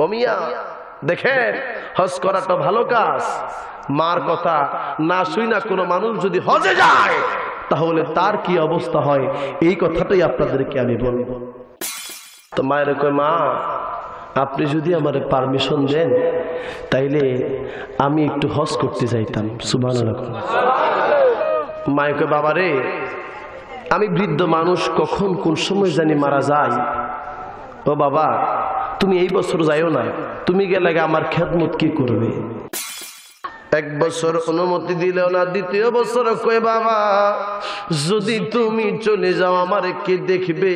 ও মিয়া দেখেন, হজ করাটা ভালো কাজ। মার কথা না শুই না কোনো মানুষ যদি হজে যায় তাহলে তার কি অবস্থা হয়, এই কথাটাই আপনাদেরকে আমি বলবো। তো মায়ের কয়, মা আপনি যদি আমার পারমিশন দেন তাইলে আমি একটু হজ করতে যাইতাম। সুবহানাল্লাহ। মায়ের কয়, বাবা রে, আমি বৃদ্ধ মানুষ, কখন কোন সময় জানি মারা যায়। ও বাবা, তুমি এই বছর যাইও না, তুমি গেলে আমার খেদমত কি করবে? এক বছর অনুমতি দিলেও না, দ্বিতীয় বছর কয়, বাবা যদি তুমি চলে যাও আমারে কে দেখবে,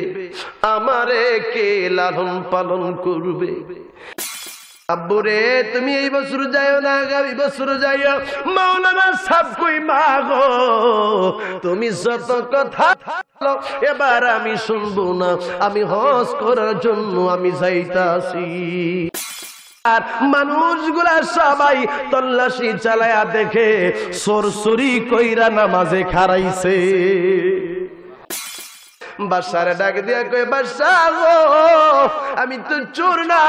আমারে কে লালন পালন করবে? আব্বুরে তুমি এই বছর যাইও না, আগামী বছর যাইও। মাওলানা সাহেব কই, মা গো তুমি যত কথা এবার আমি শুনবো না, আমি হজ করার জন্য আমি যাইতাছি। আর মানুষগুলা সবাই তল্লাশি চালায়া দেখে সরসরি কইরা নামাজে খারাইছে। বাসারে ডাক দিয়া কই, বাসা গো আমি তো চোর না,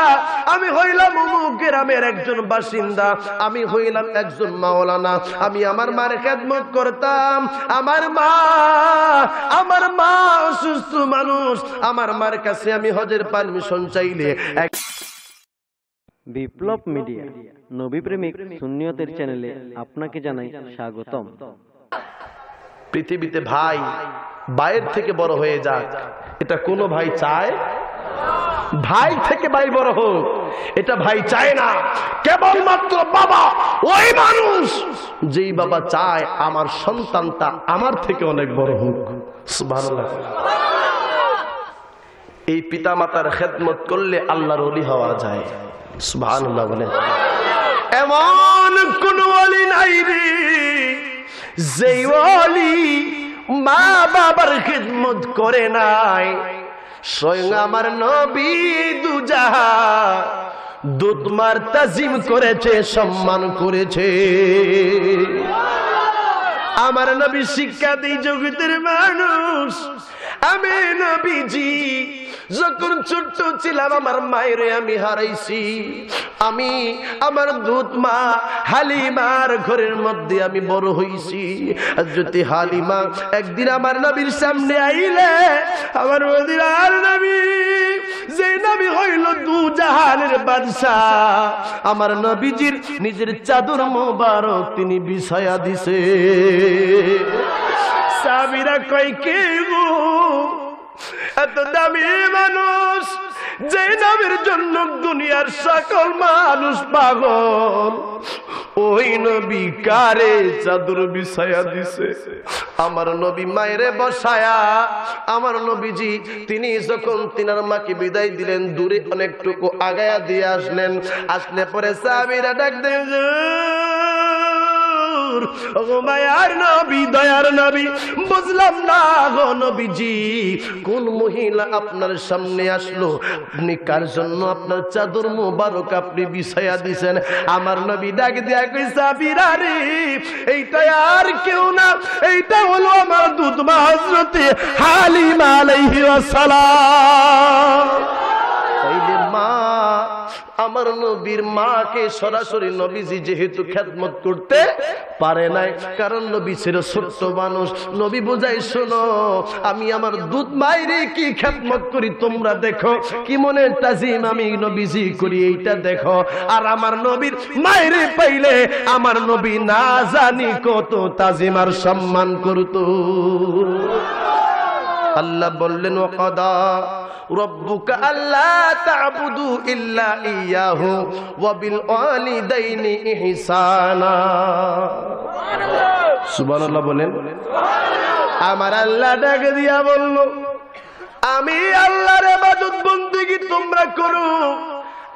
আমি হইলাম অমুক গ্রামের একজন বাসিন্দা, আমি হইলাম একজন মাওলানা, আমি আমার মার খেদমত করতাম। আমার মা অসুস্থ মানুষ, আমার মার কাছে আমি হজের পারমিশন চাইলে বিপ্লব মিডিয়া নবী প্রেমিক সুন্নিয়তের চ্যানেলে আপনাকে জানাই স্বাগতম। পৃথিবীতে ভাই ভাইয়ের থেকে বড় হয়ে যাক, এটা কোনো ভাই চায়? ভাই থেকে ভাই বড় হোক এটা ভাই চায় না। কেবলমাত্র বাবা ওই মানুষ যেই বাবা চায় আমার সন্তানটা আমার থেকে অনেক বড় হোক। সুবহানাল্লাহ। এই পিতা মাতার খেদমত করলে আল্লাহর ওলি হওয়া যায়। সুবহানাল্লাহ বলেন। এমন কোন ওলি নাই রে যেই ওলি মা বাবার খিদমত করে নাই। স্বয়ং আমার নবী দুজাহান দুধ মার তাজিম করেছে, সম্মান করেছে। আমার নবী শিক্ষা দেই জগতের মানুষ। আমি নবীজি যখন ছোট্ট ছিলাম আমার মায়ের আমি হারাইছি। আমি আমার দুধ মা হালিমার ঘরের মধ্যে আমি বড় হইছি। যদি হালিমা একদিন আমার নবীর সামনে আইলে, আমার মদিনার নবী যে নবী হইল দু জাহানের বাদশাহ, আমার নবীজির নিজের চাদর মোবারক তিনি বিছায়া দিছে। সাহাবীরা কয়, কে গো এত দামি মানুষ যে নবীর জন্য দুনিয়ার সকল মানুষ পাগল, ওই নবী কারে চাদর বিছায়া দিছে? আমার নবী মায়েরে বসায়া, আমার নবীজি তিনি যখন তিনার মাকে বিদায় দিলেন দূরে অনেকটুকু আগায়া দিয়ে আসলেন। আসলে পরে সাহাবীরা ডাক দেন, ও মায়ার নবী, দয়ার নবী, বুঝলাম না গো নবীজি কোন মহিলা আপনার সামনে আসলো, আপনি কার জন্য আপনার চাদর মোবারক আপনি বিছায়া দিছেন? আমার নবী ডাক দিয়া কই, সাহাবীরা রে এইটা আর কেউ না, এইটা হলো আমার দুধ মা হযরতে হালিমা আলাইহিস সালাম। তাইলে মা, আমার নবীর মাকে সরাসরি নবীজি যেহেতু খেদমত করতে পারে নাই, কারণ নবী ছিল ছোট্ট মানুষ। নবী বুঝাই, শোনো আমি আমার দুধ মায়েরে কি খেদমত করি তোমরা দেখো, কি মনে তাজিম আমি নবীজি করি এইটা দেখো। আর আমার নবীর মায়েরে পাইলে আমার নবী না জানি কত তাজিম আর সম্মান করতো। আল্লাহ বললেন, ওয়াকাদা রব্বুকা আল্লা তা'বুদু ইল্লা ইয়াহু ওয়া বিল ওয়ালিদাইনি ইহসানা। সুবহানাল্লাহ বলেন। আমার আল্লাহ ডাক দিয়া বলল, আমি আল্লাহর ইবাদত বন্দেগী তোমরা করো,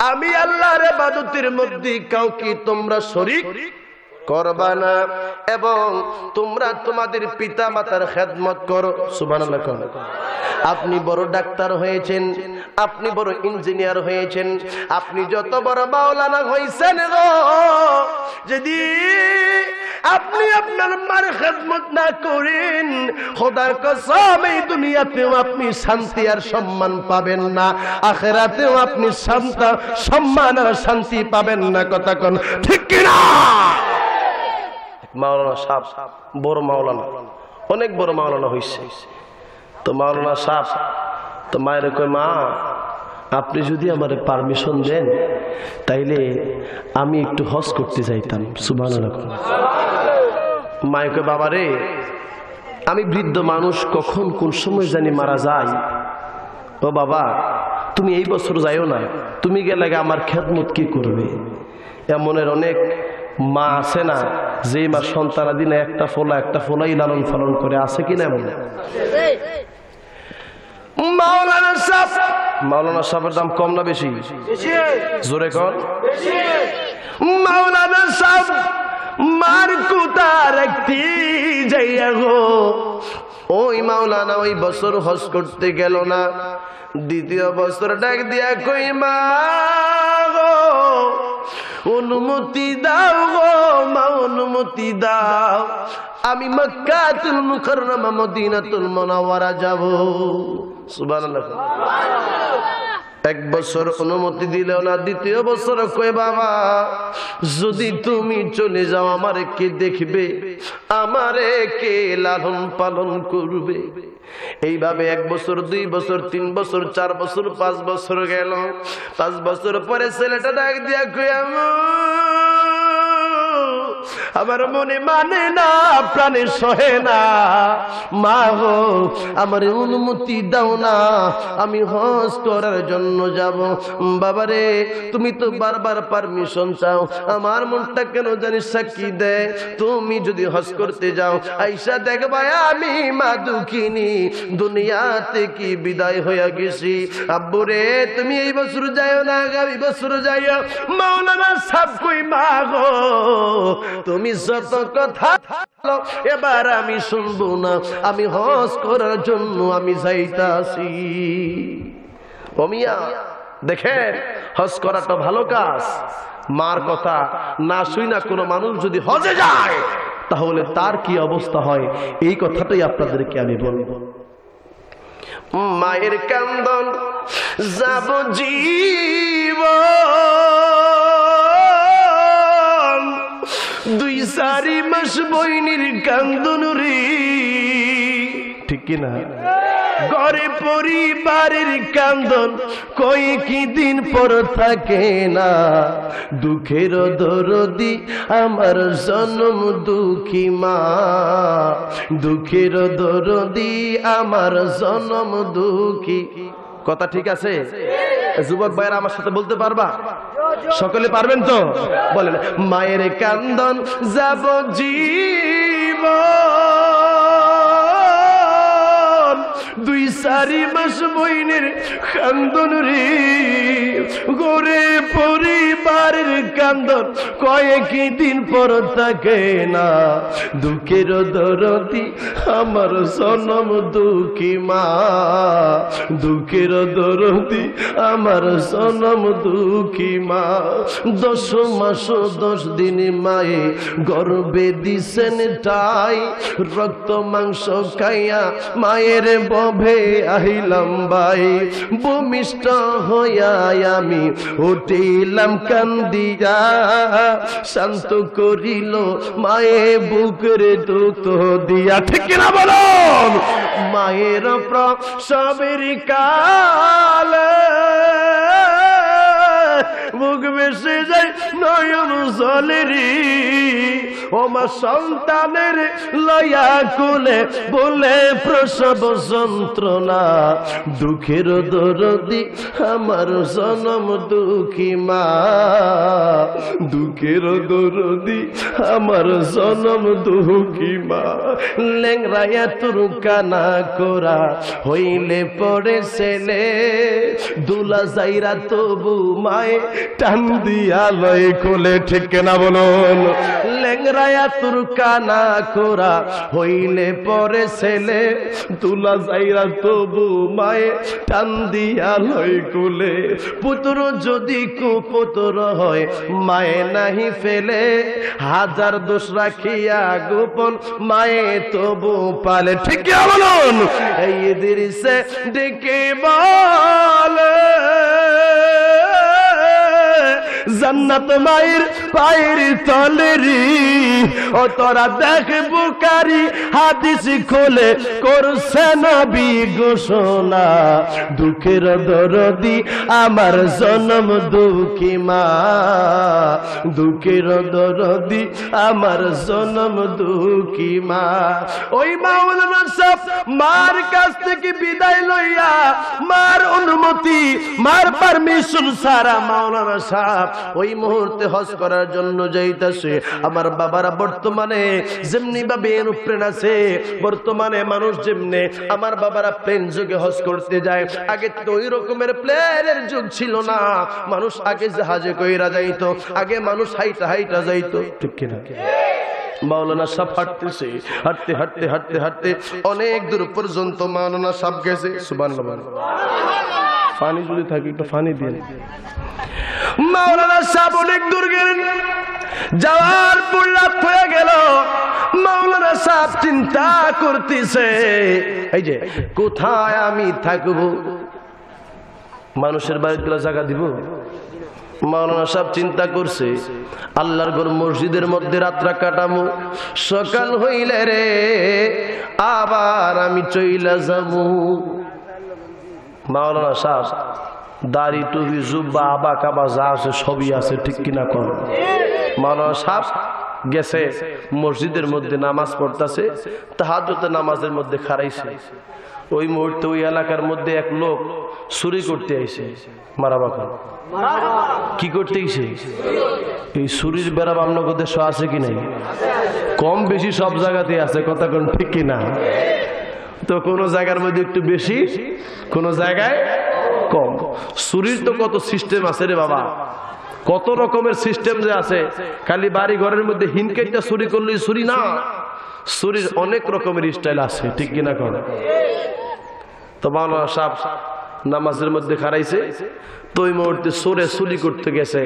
আমি আল্লাহর ইবাদতের মধ্যে কাউকে তোমরা শরীক করবা না, এবং তোমরা তোমাদের পিতা মাতার খেদমত করো। সুবহানাল্লাহ। আপনি বড় ডাক্তার হয়েছেন, আপনি বড় ইঞ্জিনিয়ার হয়েছেন, আপনি যত বড় মাওলানা হয়েছেন গো, যদি আপনি আপনার মার খেদমত না করেন, খোদার কসম এই দুনিয়াতেও আপনি শান্তি আর সম্মান পাবেন না, আখিরাতেও আপনি সম্মান আর শান্তি পাবেন না। কথা কোন ঠিক কিনা? মাওলানা সাহেব বড় মাওলানা, অনেক বড় মাওলানা হইছে। তো মাওলানা সাহেব তো মায়ের কয়, মা আপনি যদি আমার পারমিশন দেন তাইলে আমি একটু হজ করতে যাইতাম। সুবহানাল্লাহ। মায়ের কয়, বাবা রে, আমি বৃদ্ধ মানুষ, কখন কোন সময় জানি মারা যায়। ও বাবা, তুমি এই বছর যাইও না, তুমি গেলে আমার খেদমত কি করবে? এমনের অনেক মা আছে না, যে মা সন্তানাদি না একটা ফোলাই লালন পালন করে, আছে কিনা এমন? মাওলানা সাহেবের দাম কম না বেশি? জোরে কর। মাওলানা সাহেব মার কুতা রাখতে যাইয়া গো, ওই মাওলানা ওই বছর হজ করতে গেল না। দ্বিতীয় বছর ডাক দিয়া কই, মা গো অনুমতি দাও গো মা, অনুমতি দাও, আমি মক্কাতুল মুকাররমা মদিনাতুল মুনাওয়ারা যাব। সুবহানাল্লাহ। এক বছর অনুমতি দিলেও না, দ্বিতীয় বছর কই, বাবা যদি তুমি চলে যাও আমারে কে দেখবে, আমারে কে লালন পালন করবে? এইভাবে 1 বছর 2 বছর 3 বছর 4 বছর 5 বছর গেল। 5 বছর পরে ছেলেটা ডাক দিয়া কই, আমার মনে মানে না, প্রাণে সহে না, মা গো আমার অনুমতি দাও না, আমি হজ করার জন্য যাব। বাবারে তুমি তো বারবার পারমিশন চাও, আমার মনটা কেন জানিস সাক্ষী দেয়, তুমি যদি হজ করতে যাও আইসা দেখবা আমি মা দুঃখিনী, দুনিয়াতে কি বিদায় হইয়া গেছি। আব্বুরে তুমি এই বছর যাইও না, আগামী বছর যাইও। মাওলানা সাহেব কই, মা গো তুমি যত কথা এবার আমি শুনবো না, আমি হজ করার জন্য আমি যাইতাছি। ও মিয়া দেখেন, হজ করাটা ভালো কাজ। মার কথা না শুই না কোনো মানুষ যদি হজে যায় তাহলে তার কি অবস্থা হয়, এই কথাটাই আপনাদেরকে আমি বলবো। মায়ের কান্দন যাব জীব 2-4 মাস বইনির কান্দন রে, ঠিক কিনা? ঘরে পরিবারের কান্দন কয়েকই দিন পর থাকে না, দুঃখের দরদি আমার জনম দুঃখী মা, দুঃখের দরদি আমার জনম দুঃখী। কথা ঠিক আছে? যুবক ভাইরা আমার সাথে বলতে পারবা? সকলে পারবেন তো? বলেন, মায়ের কান্দন যাব জীব 2-4 মাস বইনের কান্দন রে, ঘরে পরিবারের কান্দন কয়েকই দিন পর থাকে না, দুঃখের দরদি আমার জনম দুঃখী মা, দুঃখের দরদি আমার জনম দুঃখী মা। 10 মাস 10 দিন মায়ে গর্বে দিছেন ঠাই, রক্ত মাংস খাইয়া মায়ের বভে আহিলাম ভাই, ভূমিষ্ঠ হইয়া আমি উঠিলাম কান্দিয়া, শান্ত করিল মায়ে বুকের দুঃখ দিয়া। ঠিক না বলুন? মায়ের প্রসবের কালে বুক বেসে যায় নয়ন জলেরি, ও মা সন্তানের লয়া কোলে বলে প্রসব যন্ত্রণা, দুঃখের দরদি আমার জনম দুঃখী মা, দুঃখের দরদি আমার জনম দুঃখী মা। লেংরায়া তোর কানা করা হইলে পড়ে ছেলে, দুলা যাইরা তবু মায়ে টান দিয়া লয় কোলে। ঠিক না বলুন? ল্যাংরায়া তোর কানা খোরা হইলে পরে ছেলে তুলা যাইরা তবু মায়ে টান দিয়া লই কুলে পুত্র যদি কুপুত্র হয় মায়ে নাহি ফেলে হাজার দোষ রাখিয়া গোপন মায়ে তবু পালে ঠিক কি বলুন এই দিরিসে ডেকে বলে জান্নাত মায়ের পায়ের তলেরি ও তোরা দেখ বুকারি হাদিস খোলে করছে নবী ঘোষণা দুঃখের দরদি আমার জনম দুঃখী মা দুঃখের দরদি আমার জনম দুঃখী মা ওই মাওলানা সাহেব মার কাছ থেকে বিদায় লইয়া মার অনুমতি মার পারমিশন সারা মাওলানা সাহেব ওই মুহূর্তে হজ করার জন্য যাইতাছে আমার বাবারা বর্তমানে যেমনি ভাবে এরোপ্লেন আছে বর্তমানে মানুষ যেমনে আমার বাবারা প্লেন যুগে হজ করতে যায় আগে তো ওই রকমের প্লেনের যুগ ছিল না মানুষ আগে জাহাজে কইরা যাইতো আগে মানুষ হাইটা হাইটা যাইতো ঠিক কিনা মাওলানা সাহেব হাঁটতেছে হাঁটতে হাঁটতে হাঁটতে হাঁটতে অনেক দূর পর্যন্ত মাওলানা সাহেব গেছে সুবহানাল্লাহ পানি যদি থাকে একটু পানি দিন মাওলানা সাহেব অনেক দূর গেলেন যাওয়ার পর রাত হয়ে গেল মাওলানা সাহেব চিন্তা করতেছে এই যে কোথায় আমি থাকবো মানুষের বাড়িতে জায়গা দিব মাওলানা সাহেব চিন্তা করছে আল্লাহর ঘর মসজিদের মধ্যে রাত্রা কাটামু সকাল হইলে রে আবার আমি চইলা যাবো মাওলানা সাহেব দাড়ি টুপি জুব্বা আবা কাবা যা আছে সবই আছে ঠিক কিনা কর মাওলানা সাহেব গেছে মসজিদের মধ্যে নামাজ পড়তেছে তাহাজ্জুদের নামাজের মধ্যে খাড়াইছে ওই মুহূর্তে ওই এলাকার মধ্যে এক লোক চুরি করতে আইছে মারাবা খান কি করতে আইছে এই চুরির বেড়া আপনার দেশে আছে কি নাই কম বেশি সব জায়গাতে আছে কথা কোন ঠিক কিনা তো কোন জায়গার মধ্যে একটু বেশি কোন জায়গায় কম চুরির তো কত সিস্টেম আছে রে বাবা কত রকমের সিস্টেম যে আছে খালি বাড়ি ঘরের মধ্যে হিনকেটটা চুরি করলে চুরি না চুরির অনেক রকমের স্টাইল আছে ঠিক কিনা করে তো মাওলানা সাহেব নামাজের মধ্যে খাড়াইছে তো ওই মুহূর্তে চোরে চুরি করতে গেছে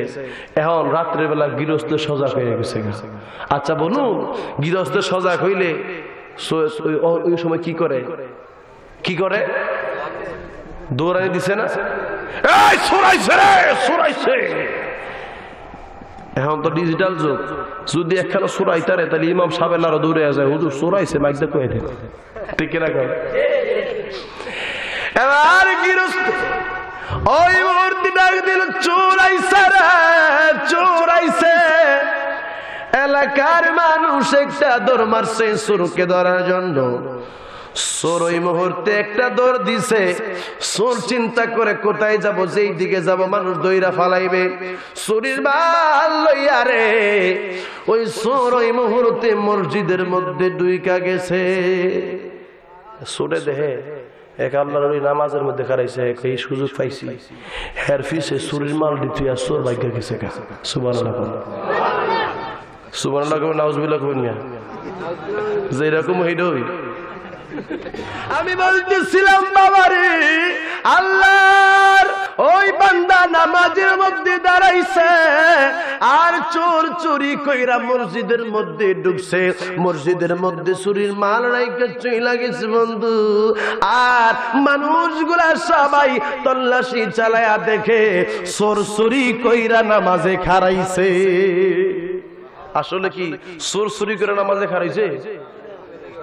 এখন রাত্রের বেলা গৃহস্থ সজাগ হয়ে গেছে আচ্ছা বলুন গৃহস্থ সজাগ হইলে ওই সময় কি করে দৌড়াই দিছে না এই চোরাইছে রে চোরাইছে এখন তো ডিজিটাল যুগ যদি একখানা চোরাইতারে তাহলে ইমাম সাহেব আরো দৌড়ে যায় হুজুর চোরাইছে মাইকটা কয়ে দেন ঠিক না কর এবার গৃহস্থ ওই মুহূর্তে ডাক দিল চোরাইছে রে চোরাইছে এলাকার মানুষ একটা দৌড় মারছে চোরকে ধরার জন্য চোর ওই মুহূর্তে একটা দৌড় দিছে চোর চিন্তা করে কোথায় যাব যেই দিকে যাব মানুষ দইরা ফালাইবে চুরির মাল লইয়া রে ওই চোর ওই মুহূর্তে মসজিদের মধ্যে ডুইকা গেছে চোরে দেহে এক আল্লাহর ওই নামাজের মধ্যে খারাইছে এই সুযোগ পাইছি হের ফিসে চুরির মাল দিতে আর চোর ভাগ্য গেছে সুবহানাল্লাহ সুবহানাল্লাহ কবে নাউজুবিল্লাহ কবেন না যে এরকম হইডই আমি বলতেছিলাম বাবারে আল্লাহর ওই বান্দা নামাজের মধ্যে দাঁড়াইছে আর চোর চুরি কইরা মসজিদের মধ্যে ঢুকছে মসজিদের মধ্যে চুরির মাল রাইখা চইলা গেছে বন্ধু আর মানুষগুলা সবাই তল্লাশি চালায়া দেখে চোর চুরি কইরা নামাজে খাড়াইছে আসলে কি চোর চুরি করে নামাজে খাড়াইছে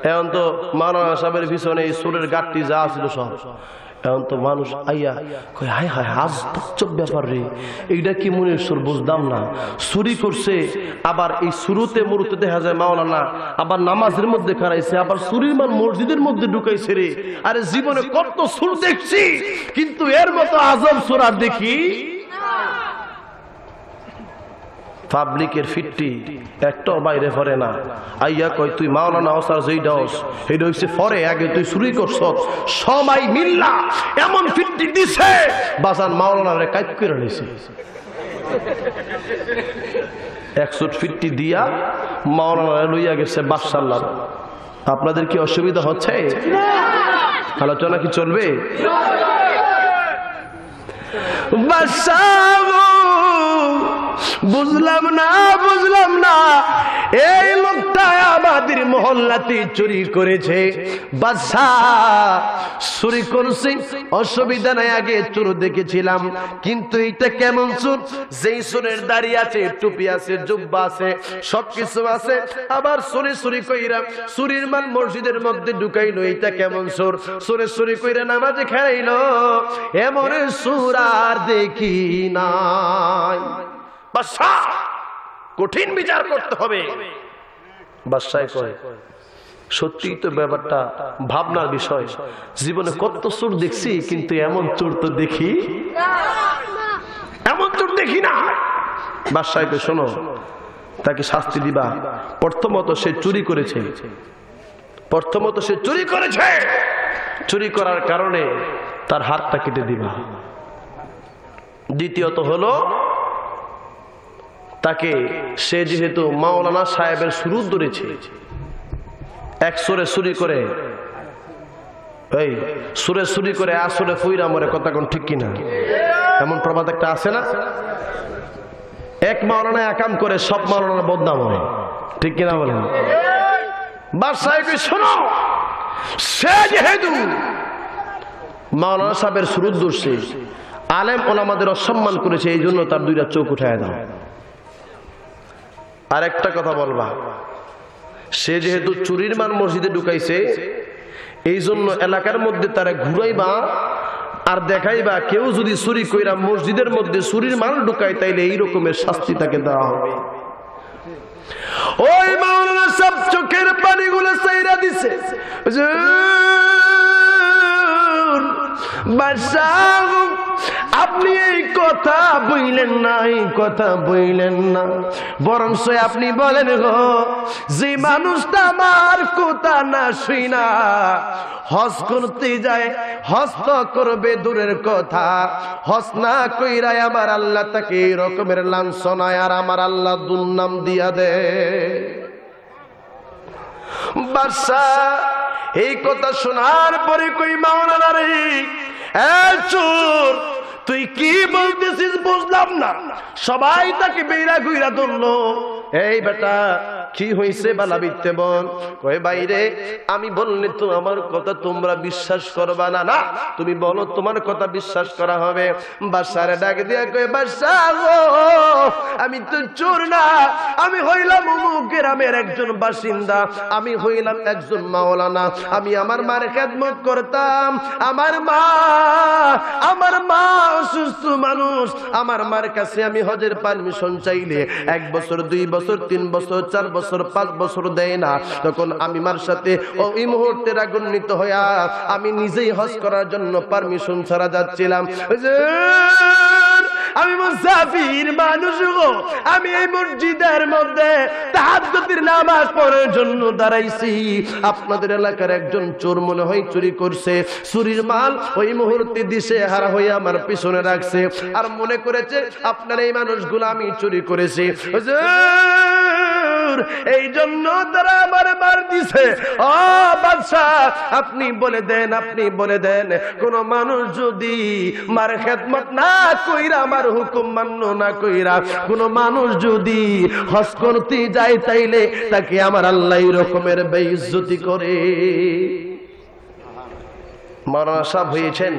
এখন তো মাওলানা সাহেবের পিছনে এই চোরের গাঠটি যা ছিল সব এখন তো মানুষ আইয়া কই হায় হায় আশ্চর্য ব্যাপার রে এইটা কি মনের চোর বুঝতাম না চুরি করছে আবার এই শুরুতে মুরুতে দেখা যায় মাওলানা আবার নামাজের মধ্যে খাড়াইছে আবার চুরির মাল মসজিদের মধ্যে ঢুকাইছে রে আরে জীবনে কত চোর দেখছি কিন্তু এর মতো আজব চোর আর দেখি পাবলিকের ফিটটি একটাও বাইরে পড়ে না আইয়া কই তুই মাওলানা ওস্তাদ যেইটা হস এইটা হইছে পরে আগে তুই চুরি করছ সবাই মিল্লা এমন ফিটটি দিছে বাজান মাওলানা রে কাইট করে নিছে 150 দিয়া মাওলানা লইয়া গেছে বাদশাহ। আপনাদের কি অসুবিধা হচ্ছে? আলোচনা কি চলবে? বাদশাহ বুঝলাম না এই লোকটা আমাদের মহল্লাতে চুরি করেছে। বাদশাহ চুরি করছে, অসুবিধা নাই, আগে চোর দেখেছিলাম, কিন্তু এটা কেমন চোর? যেই চোরের দাড়ি আছে, টুপি আছে, জুব্বা আছে, সবকিছু আছে, আবার চুরি কইরা চুরির মাল মসজিদের মধ্যে ঢুকাইলো। এটা কেমন চোর? চুরি কইরা নামাজে খেলাইলো। এমন চোর আর দেখি নাই। বাদশাহ কঠিন বিচার করতে হবে। বাদশাহ কয়, সত্যি তো ব্যাপারটা ভাবনার বিষয়। জীবনে কত চোর দেখছি, কিন্তু এমন চোর তো দেখি না। বাদশাহ কয়, শোনো, তাকে শাস্তি দিবা। প্রথমত সে চুরি করেছে, চুরি করার কারণে তার হাতটা কেটে দিবা। দ্বিতীয়ত হলো, তাকে সে যেহেতু মাওলানা সাহেবের সুরুদ ধরেছে, এক সুরে চুরি করে, এই সুরে চুরি করে আসলে ফুইরা মরে, কথা কোন ঠিক কিনা? এমন প্রবাদ একটা আছে না? এক মাওলানা একাম করে সব মাওলানা বদনাম হয়, ঠিক কিনা বলেন? বাদশাহ কই, শোনো, সে যেহেতু মাওলানা সাহেবের সুরুদ ধরছে, আলেম ওলামাদের অসম্মান করেছে, এই জন্য তার দুইটা চোখ উঠায় দাও। আর একটা কথা বলবা, সে যেহেতু চুরির মান মসজিদে ঢুকাইছে, এই জন্য এলাকার মধ্যে তারা ঘুরাইবা আর দেখাইবা, কেউ যদি চুরি কইরা মসজিদের মধ্যে চুরির মাল ঢুকায়, তাইলে এই রকমের শাস্তি তাকে দেওয়া হবে। ওই মাওলানা সব চোখের পানিগুলো চাইরা দিছে। বাদশাহ আপনি এই কথা বইলেন না, বরং আপনি বলেন গো, যে মানুষটা আমার কথা না শুইনা হজ করতে যায়, হজ তো করবে দূরের কথা, হজ না কইরা আমার আল্লাহ তাকে এই রকমের লাঞ্ছনায় আর আমার আল্লাহ দুর্নাম দিয়া দেয়। বাদশাহ এই কথা শোনার পরে কই, মাওলানা রে, চোর তুই কি বলতেছিস বুঝলাম না। সবাই তাকে বেড়া ঘুরা ধরলো। এই বেটা কি হয়েছে বালা বিত্তে বল? কয়ে বাইরে, আমি বললে তো আমার কথা তোমরা বিশ্বাস করবা না। না, তুমি বলো, তোমার কথা বিশ্বাস করা হবে। বাদশারে ডাক দিয়া কয়ে, বাদশাহ গো, আমি তো চোর না, আমি হইলাম অমুক গ্রামের একজন বাসিন্দা, আমি হইলাম একজন মাওলানা, আমি আমার মার খেদমত করতাম। আমার মা অসুস্থ মানুষ, আমার মার কাছে আমি হজের পারমিশন চাইলে 1 বছর 2 বছর 3 বছর 4 বছর 5 বছর দেয় না। তখন আমি মার সাথে ওই মুহূর্তে রাগান্বিত হইয়া আমি নিজেই হজ করার জন্য পারমিশন ছাড়া যাচ্ছিলাম। আমি মুসাফির মানুষ গো, আমি এই মসজিদের মধ্যে তাহাজ্জুদের নামাজ পড়ার জন্য দাঁড়াইছি। আপনাদের এলাকার একজন চোর মনে হয় চুরি করছে, চুরির মাল ওই মুহূর্তে দিশে হারা হয়ে আমার পিছনে রাখছে, আর মনে করেছে আপনার এই মানুষগুলো আমি চুরি করেছি, এই জন্য তারা আমার মার দিছে। ও বাদশাহ, আপনি বলে দেন, কোন মানুষ যদি মার খেদমত না কইরা, আমার হুকুম মান্য না কইরা, কোন মানুষ যদি হজ করতে যায়, তাইলে তাকে আমার আল্লাহ এই রকমের বেইজ্জতি করে। মাওলানা সাহেব হয়েছেন,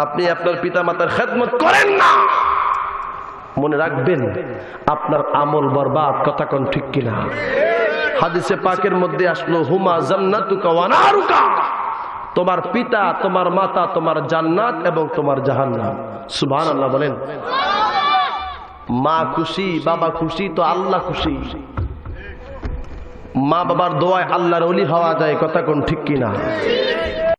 আপনি আপনার পিতা মাতার খেদমত করেন না, মনে রাখবেন আপনার আমল বরবাদ, কথা কোন ঠিক কিনা? হাদিসে পাকের মধ্যে আসলো, হুমা জান্নাতুকা ওয়া নারুকা, তোমার পিতা, তোমার মাতা, তোমার জান্নাত এবং তোমার জাহান্নাম। সুবহানাল্লাহ বলেন। মা খুশি, বাবা খুশি, তো আল্লাহ খুশি। মা বাবার দোয়ায় আল্লাহর ওলি হওয়া যায়, কথা কোন ঠিক কিনা?